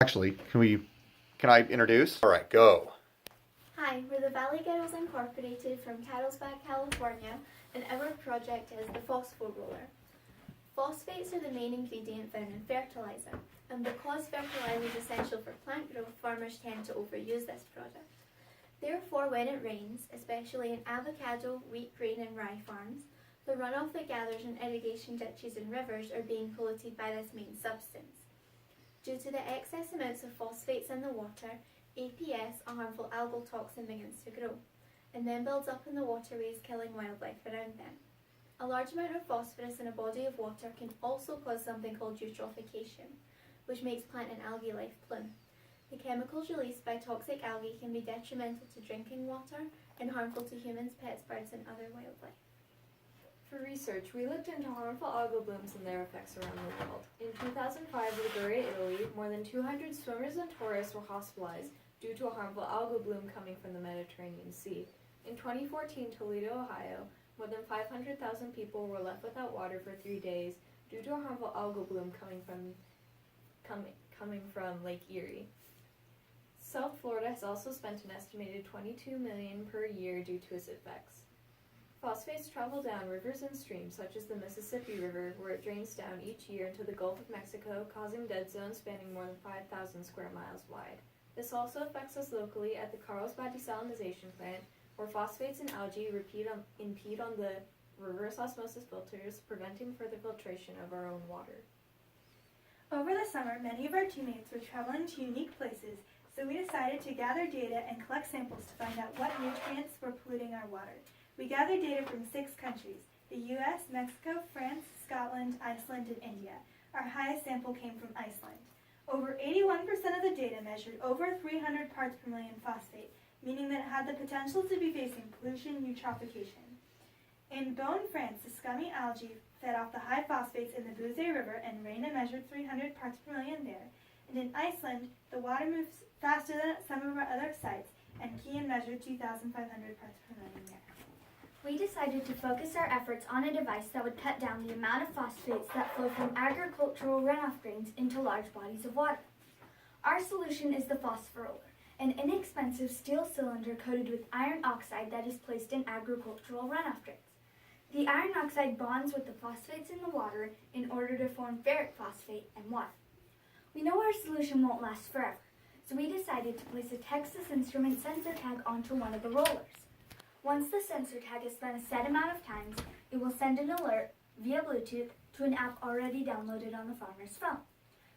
Actually, can I introduce? All right, go. Hi, we're the Valley Girls Incorporated from Carlsbad, California, and our project is the Phosphoroller. Phosphates are the main ingredient found in fertilizer, and because fertilizer is essential for plant growth, farmers tend to overuse this product. Therefore, when it rains, especially in avocado, wheat, grain and rye farms, the runoff that gathers in irrigation ditches and rivers are being polluted by this main substance. Due to the excess amounts of phosphates in the water, APS, a harmful algal toxin, begins to grow, and then builds up in the waterways, killing wildlife around them. A large amount of phosphorus in a body of water can also cause something called eutrophication, which makes plant and algae life plume. The chemicals released by toxic algae can be detrimental to drinking water and harmful to humans, pets, birds and other wildlife. For research, we looked into harmful algal blooms and their effects around the world. In 2005, in Liguria, Italy, more than 200 swimmers and tourists were hospitalized due to a harmful algal bloom coming from the Mediterranean Sea. In 2014, Toledo, Ohio, more than 500,000 people were left without water for 3 days due to a harmful algal bloom coming from Lake Erie. South Florida has also spent an estimated $22 million per year due to its effects. Phosphates travel down rivers and streams such as the Mississippi River, where it drains down each year into the Gulf of Mexico, causing dead zones spanning more than 5,000 square miles wide. This also affects us locally at the Carlsbad desalination plant, where phosphates and algae impede on the reverse osmosis filters, preventing further filtration of our own water. Over the summer, many of our teammates were traveling to unique places, so we decided to gather data and collect samples to find out what nutrients were polluting our water. We gathered data from 6 countries: the US, Mexico, France, Scotland, Iceland, and India. Our highest sample came from Iceland. Over 81% of the data measured over 300 parts per million phosphate, meaning that it had the potential to be facing pollution eutrophication. In Beaune, France, the scummy algae fed off the high phosphates in the Bouzé River, and Reyna measured 300 parts per million there. And in Iceland, the water moves faster than at some of our other sites, and Kian measured 2,500 parts per million there. We decided to focus our efforts on a device that would cut down the amount of phosphates that flow from agricultural runoff drains into large bodies of water. Our solution is the Phosphoroller, an inexpensive steel cylinder coated with iron oxide that is placed in agricultural runoff drains. The iron oxide bonds with the phosphates in the water in order to form ferric phosphate and water. We know our solution won't last forever, so we decided to place a Texas Instruments sensor tag onto one of the rollers. Once the sensor tag has spent a set amount of times, it will send an alert via Bluetooth to an app already downloaded on the farmer's phone.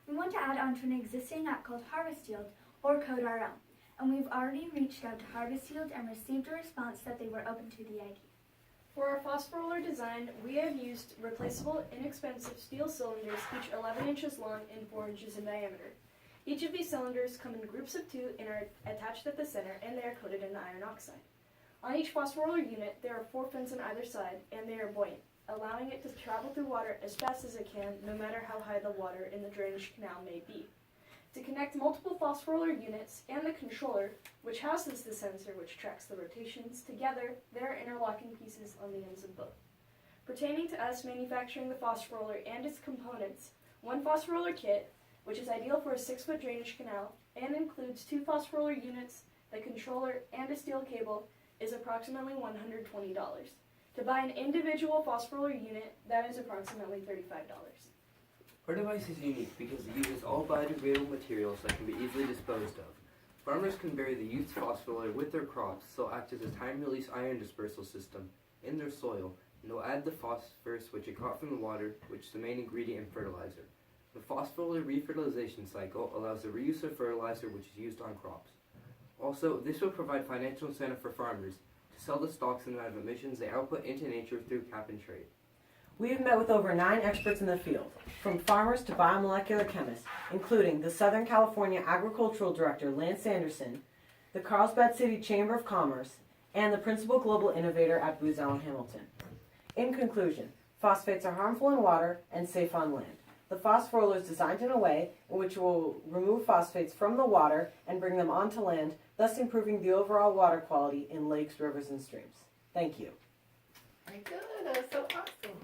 We want to add onto an existing app called Harvest Yield or code our own, and we've already reached out to Harvest Yield and received a response that they were open to the idea. For our Phosphoroller design, we have used replaceable, inexpensive steel cylinders, each 11 inches long and 4 inches in diameter. Each of these cylinders come in groups of 2 and are attached at the center, and they are coated in iron oxide. On each Phosphoroller unit, there are 4 fins on either side, and they are buoyant, allowing it to travel through water as fast as it can, no matter how high the water in the drainage canal may be. To connect multiple Phosphoroller units and the controller, which houses the sensor which tracks the rotations, together, there are interlocking pieces on the ends of both. Pertaining to us manufacturing the Phosphoroller and its components, one Phosphoroller kit, which is ideal for a 6-foot drainage canal, and includes 2 Phosphoroller units, the controller, and a steel cable, is approximately $120. To buy an individual Phosphoroller unit, that is approximately $35. Our device is unique because it uses all biodegradable materials that can be easily disposed of. Farmers can bury the used Phosphoroller with their crops, so it'll act as a time-release iron dispersal system in their soil, and will add the phosphorus which it caught from the water, which is the main ingredient in fertilizer. The Phosphoroller refertilization cycle allows the reuse of fertilizer which is used on crops. Also, this will provide financial incentive for farmers to sell the stocks and amount of emissions they output into nature through cap and trade. We have met with over 9 experts in the field, from farmers to biomolecular chemists, including the Southern California Agricultural Director Lance Sanderson, the Carlsbad City Chamber of Commerce, and the Principal Global Innovator at Booz Allen Hamilton. In conclusion, phosphates are harmful in water and safe on land. The Phosphoroller is designed in a way in which it will remove phosphates from the water and bring them onto land, thus improving the overall water quality in lakes, rivers, and streams. Thank you. Very good. That was so awesome.